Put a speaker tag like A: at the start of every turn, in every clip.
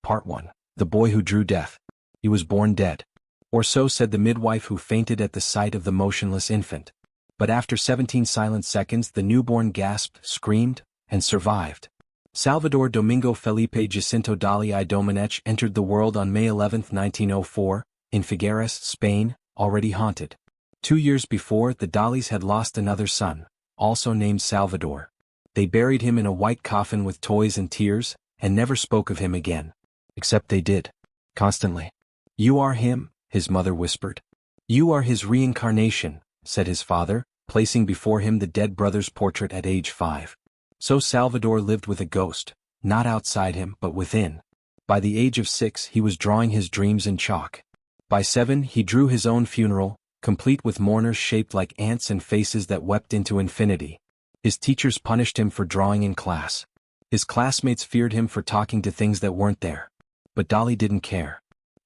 A: Part 1. The Boy Who Drew Death. He was born dead. Or so said the midwife who fainted at the sight of the motionless infant. But after 17 silent seconds the newborn gasped, screamed, and survived. Salvador Domingo Felipe Jacinto Dalí I Domenech entered the world on May 11, 1904, in Figueres, Spain, already haunted. 2 years before, the Dalís had lost another son, also named Salvador. They buried him in a white coffin with toys and tears, and never spoke of him again. Except they did. Constantly. "You are him," his mother whispered. "You are his reincarnation," said his father, placing before him the dead brother's portrait at age 5. So Salvador lived with a ghost, not outside him but within. By the age of 6 he was drawing his dreams in chalk. By 7 he drew his own funeral, complete with mourners shaped like ants and faces that wept into infinity. His teachers punished him for drawing in class. His classmates feared him for talking to things that weren't there. But Dalí didn't care.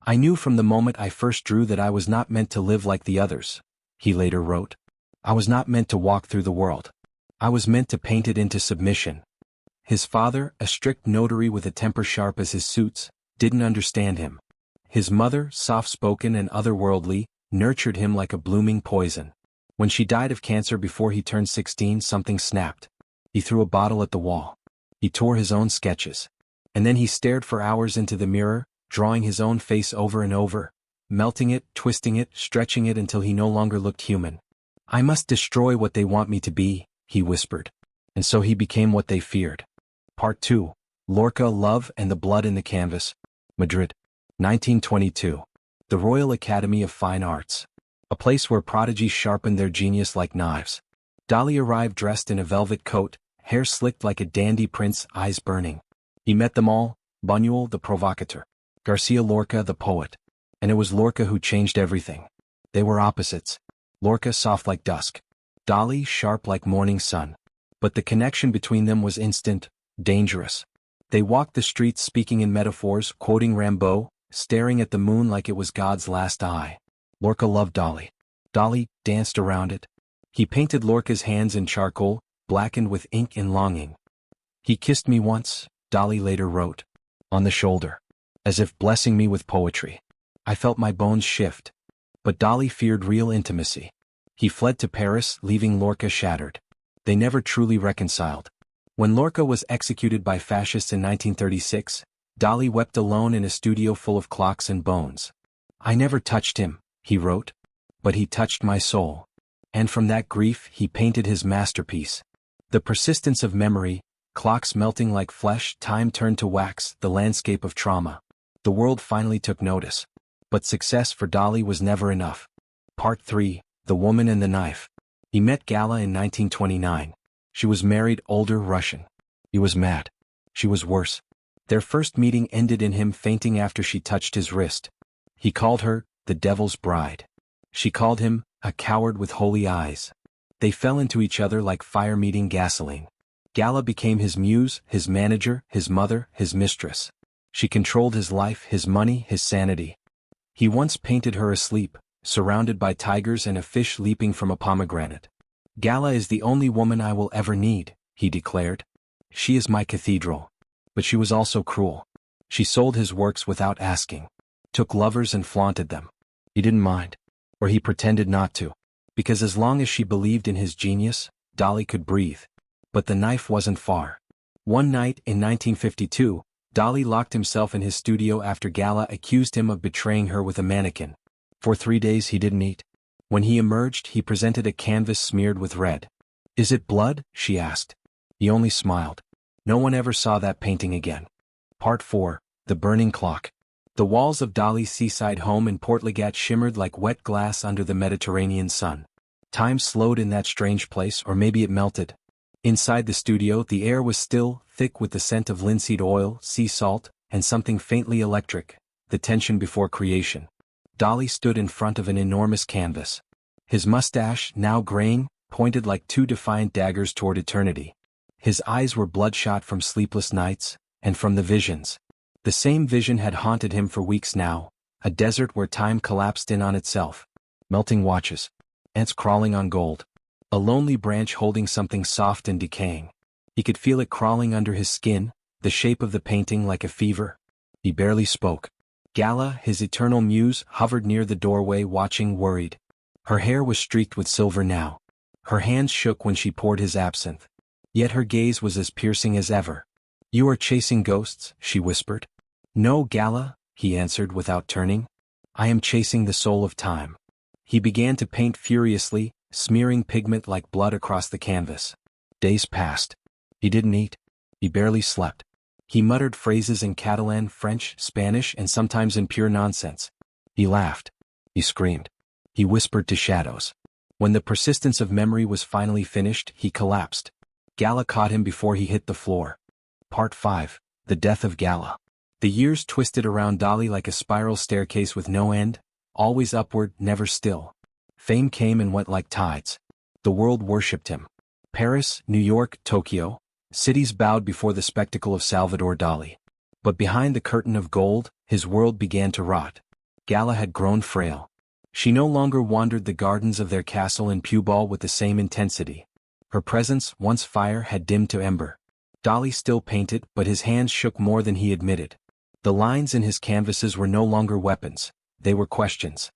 A: "I knew from the moment I first drew that I was not meant to live like the others," he later wrote. "I was not meant to walk through the world. I was meant to paint it into submission." His father, a strict notary with a temper sharp as his suits, didn't understand him. His mother, soft-spoken and otherworldly, nurtured him like a blooming poison. When she died of cancer before he turned 16, something snapped. He threw a bottle at the wall. He tore his own sketches. And then he stared for hours into the mirror, drawing his own face over and over, melting it, twisting it, stretching it until he no longer looked human. "I must destroy what they want me to be," he whispered. And so he became what they feared. Part 2. Lorca, Love and the Blood in the Canvas. Madrid. 1922. The Royal Academy of Fine Arts. A place where prodigies sharpened their genius like knives. Dalí arrived dressed in a velvet coat, hair slicked like a dandy prince, eyes burning. He met them all: Buñuel the provocateur, Garcia Lorca the poet. And it was Lorca who changed everything. They were opposites. Lorca soft like dusk. Dalí sharp like morning sun. But the connection between them was instant, dangerous. They walked the streets speaking in metaphors, quoting Rimbaud, staring at the moon like it was God's last eye. Lorca loved Dalí. Dalí danced around it. He painted Lorca's hands in charcoal, blackened with ink and longing. "He kissed me once," Dalí later wrote, "on the shoulder, as if blessing me with poetry. I felt my bones shift." But Dalí feared real intimacy. He fled to Paris, leaving Lorca shattered. They never truly reconciled. When Lorca was executed by fascists in 1936, Dalí wept alone in a studio full of clocks and bones. "I never touched him," he wrote, "but he touched my soul." And from that grief he painted his masterpiece. The persistence of memory, clocks melting like flesh, time turned to wax, the landscape of trauma. The world finally took notice. But success for Dalí was never enough. Part 3. The Woman and the Knife. He met Gala in 1929. She was married, older, Russian. He was mad. She was worse. Their first meeting ended in him fainting after she touched his wrist. He called her the Devil's Bride. She called him a coward with holy eyes. They fell into each other like fire meeting gasoline. Gala became his muse, his manager, his mother, his mistress. She controlled his life, his money, his sanity. He once painted her asleep, surrounded by tigers and a fish leaping from a pomegranate. "Gala is the only woman I will ever need," he declared. "She is my cathedral." But she was also cruel. She sold his works without asking. Took lovers and flaunted them. He didn't mind. Or he pretended not to. Because as long as she believed in his genius, Dalí could breathe. But the knife wasn't far. One night in 1952, Dalí locked himself in his studio after Gala accused him of betraying her with a mannequin. For 3 days he didn't eat. When he emerged, he presented a canvas smeared with red. "Is it blood?" she asked. He only smiled. No one ever saw that painting again. Part 4. The Burning Clock. The walls of Dalí's seaside home in Portlagat shimmered like wet glass under the Mediterranean sun. Time slowed in that strange place, or maybe it melted. Inside the studio, the air was still, thick with the scent of linseed oil, sea salt, and something faintly electric, the tension before creation. Dalí stood in front of an enormous canvas. His mustache, now graying, pointed like 2 defiant daggers toward eternity. His eyes were bloodshot from sleepless nights, and from the visions. The same vision had haunted him for weeks now, a desert where time collapsed in on itself. Melting watches. Ants crawling on gold. A lonely branch holding something soft and decaying. He could feel it crawling under his skin, the shape of the painting like a fever. He barely spoke. Gala, his eternal muse, hovered near the doorway watching worried. Her hair was streaked with silver now. Her hands shook when she poured his absinthe. Yet her gaze was as piercing as ever. "You are chasing ghosts," she whispered. "No, Gala," he answered without turning. "I am chasing the soul of time." He began to paint furiously, smearing pigment like blood across the canvas. Days passed. He didn't eat. He barely slept. He muttered phrases in Catalan, French, Spanish, and sometimes in pure nonsense. He laughed. He screamed. He whispered to shadows. When the persistence of memory was finally finished, he collapsed. Gala caught him before he hit the floor. Part 5. The Death of Gala. The years twisted around Dalí like a spiral staircase with no end, always upward, never still. Fame came and went like tides. The world worshipped him. Paris, New York, Tokyo, cities bowed before the spectacle of Salvador Dalí. But behind the curtain of gold, his world began to rot. Gala had grown frail. She no longer wandered the gardens of their castle in Pubal with the same intensity. Her presence, once fire, had dimmed to ember. Dalí still painted, but his hands shook more than he admitted. The lines in his canvases were no longer weapons, they were questions.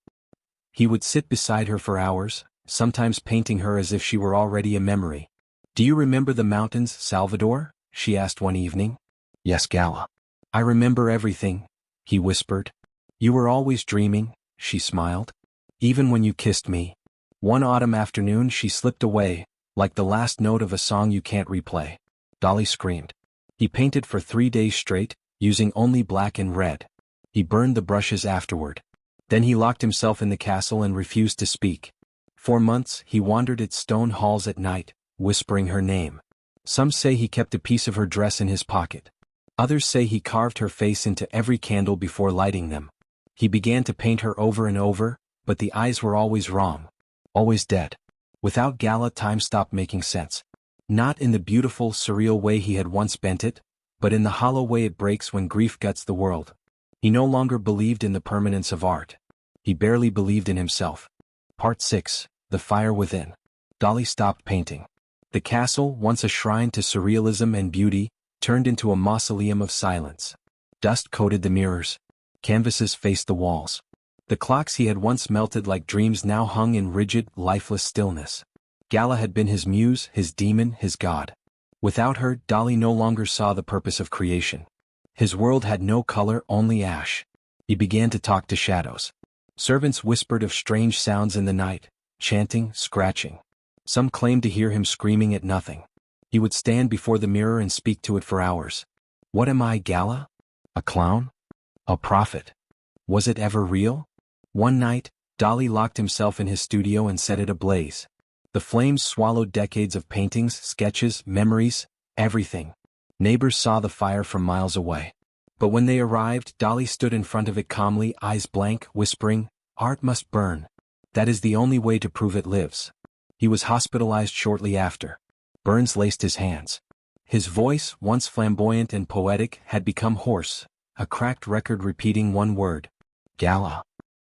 A: He would sit beside her for hours, sometimes painting her as if she were already a memory. "Do you remember the mountains, Salvador?" she asked one evening. "Yes, Gala. I remember everything," he whispered. "You were always dreaming," she smiled. "Even when you kissed me." One autumn afternoon she slipped away, like the last note of a song you can't replay. Dalí screamed. He painted for 3 days straight, using only black and red. He burned the brushes afterward. Then he locked himself in the castle and refused to speak. For months he wandered its stone halls at night, whispering her name. Some say he kept a piece of her dress in his pocket. Others say he carved her face into every candle before lighting them. He began to paint her over and over, but the eyes were always wrong. Always dead. Without Gala, time stopped making sense. Not in the beautiful, surreal way he had once bent it, but in the hollow way it breaks when grief guts the world. He no longer believed in the permanence of art. He barely believed in himself. Part 6. The Fire Within. Dalí stopped painting. The castle, once a shrine to surrealism and beauty, turned into a mausoleum of silence. Dust coated the mirrors. Canvases faced the walls. The clocks he had once melted like dreams now hung in rigid, lifeless stillness. Gala had been his muse, his demon, his god. Without her, Dalí no longer saw the purpose of creation. His world had no color, only ash. He began to talk to shadows. Servants whispered of strange sounds in the night, chanting, scratching. Some claimed to hear him screaming at nothing. He would stand before the mirror and speak to it for hours. What am I, Gala? A clown? A prophet? Was it ever real? One night, Dalí locked himself in his studio and set it ablaze. The flames swallowed decades of paintings, sketches, memories, everything. Neighbors saw the fire from miles away. But when they arrived, Dalí stood in front of it calmly, eyes blank, whispering, "Art must burn. That is the only way to prove it lives." He was hospitalized shortly after. Burns laced his hands. His voice, once flamboyant and poetic, had become hoarse, a cracked record repeating one word. Gala.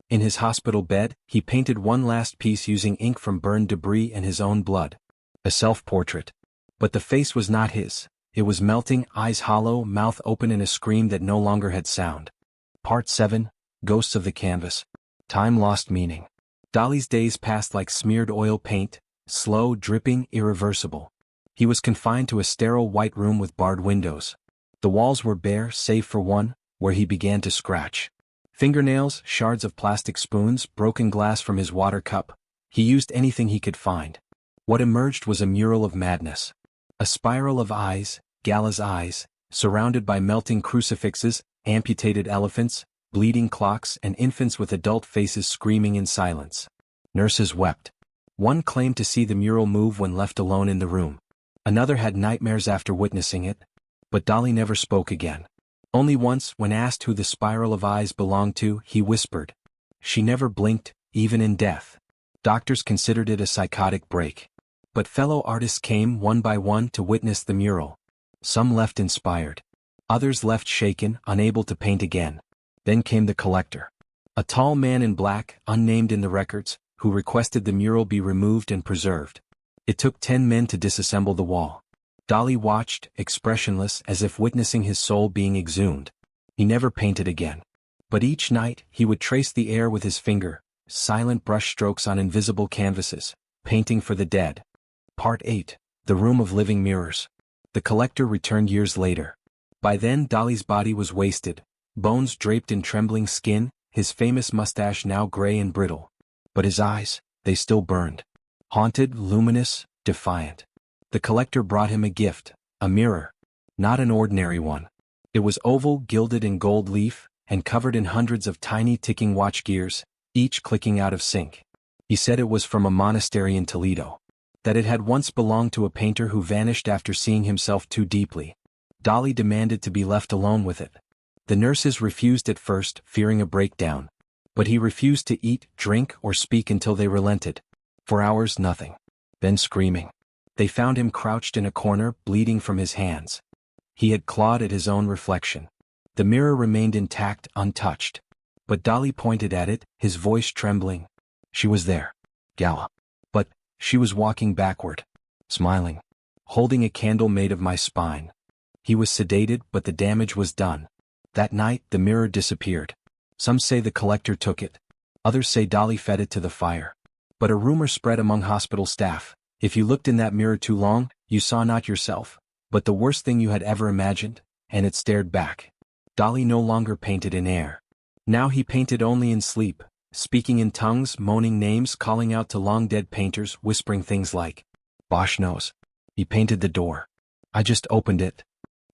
A: In his hospital bed, he painted one last piece using ink from burned debris and his own blood. A self-portrait. But the face was not his. It was melting, eyes hollow, mouth open in a scream that no longer had sound. Part 7. Ghosts of the Canvas. Time lost meaning. Dalí's days passed like smeared oil paint, slow, dripping, irreversible. He was confined to a sterile white room with barred windows. The walls were bare, save for one, where he began to scratch. Fingernails, shards of plastic spoons, broken glass from his water cup. He used anything he could find. What emerged was a mural of madness. A spiral of eyes, Gala's eyes, surrounded by melting crucifixes, amputated elephants, bleeding clocks, and infants with adult faces screaming in silence. Nurses wept. One claimed to see the mural move when left alone in the room. Another had nightmares after witnessing it. But Dalí never spoke again. Only once, when asked who the spiral of eyes belonged to, he whispered. She never blinked, even in death. Doctors considered it a psychotic break. But fellow artists came one by one to witness the mural. Some left inspired. Others left shaken, unable to paint again. Then came the collector. A tall man in black, unnamed in the records, who requested the mural be removed and preserved. It took 10 men to disassemble the wall. Dalí watched, expressionless, as if witnessing his soul being exhumed. He never painted again. But each night, he would trace the air with his finger, silent brush strokes on invisible canvases, painting for the dead. Part 8. The Room of Living Mirrors. The collector returned years later. By then Dalí's body was wasted, bones draped in trembling skin, his famous mustache now gray and brittle. But his eyes, they still burned. Haunted, luminous, defiant. The collector brought him a gift, a mirror. Not an ordinary one. It was oval, gilded in gold leaf, and covered in hundreds of tiny ticking watch gears, each clicking out of sync. He said it was from a monastery in Toledo. That it had once belonged to a painter who vanished after seeing himself too deeply. Dalí demanded to be left alone with it. The nurses refused at first, fearing a breakdown. But he refused to eat, drink, or speak until they relented. For hours nothing. Then screaming. They found him crouched in a corner, bleeding from his hands. He had clawed at his own reflection. The mirror remained intact, untouched. But Dalí pointed at it, his voice trembling. She was there. Gala. But she was walking backward. Smiling. Holding a candle made of my spine. He was sedated, but the damage was done. That night, the mirror disappeared. Some say the collector took it. Others say Dalí fed it to the fire. But a rumor spread among hospital staff. If you looked in that mirror too long, you saw not yourself, but the worst thing you had ever imagined, and it stared back. Dalí no longer painted in air. Now he painted only in sleep, speaking in tongues, moaning names, calling out to long-dead painters, whispering things like, "Bosch knows." He painted the door. I just opened it.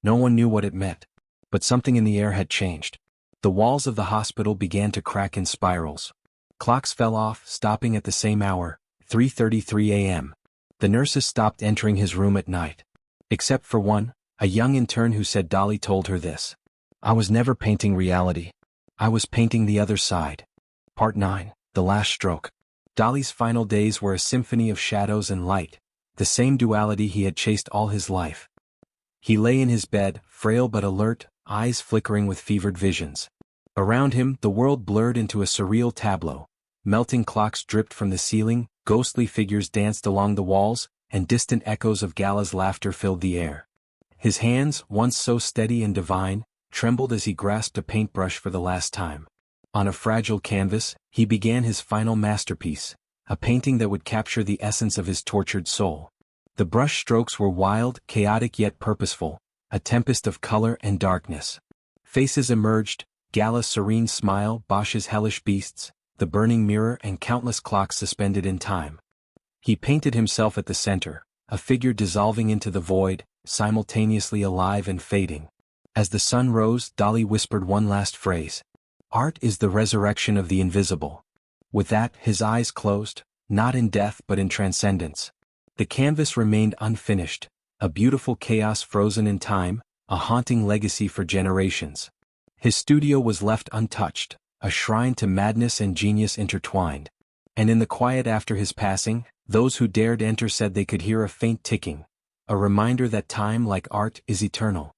A: No one knew what it meant. But something in the air had changed. The walls of the hospital began to crack in spirals. Clocks fell off, stopping at the same hour, 3:33 a.m. The nurses stopped entering his room at night. Except for one, a young intern who said Dalí told her this. I was never painting reality. I was painting the other side. Part 9. The Last Stroke. Dalí's final days were a symphony of shadows and light, the same duality he had chased all his life. He lay in his bed, frail but alert, eyes flickering with fevered visions. Around him, the world blurred into a surreal tableau. Melting clocks dripped from the ceiling, ghostly figures danced along the walls, and distant echoes of Gala's laughter filled the air. His hands, once so steady and divine, trembled as he grasped a paintbrush for the last time. On a fragile canvas, he began his final masterpiece, a painting that would capture the essence of his tortured soul. The brush strokes were wild, chaotic yet purposeful, a tempest of color and darkness. Faces emerged, Gala's serene smile, Bosch's hellish beasts, the burning mirror, and countless clocks suspended in time. He painted himself at the center, a figure dissolving into the void, simultaneously alive and fading. As the sun rose, Dalí whispered one last phrase. Art is the resurrection of the invisible. With that, his eyes closed, not in death but in transcendence. The canvas remained unfinished, a beautiful chaos frozen in time, a haunting legacy for generations. His studio was left untouched, a shrine to madness and genius intertwined. And in the quiet after his passing, those who dared enter said they could hear a faint ticking, a reminder that time, like art, is eternal.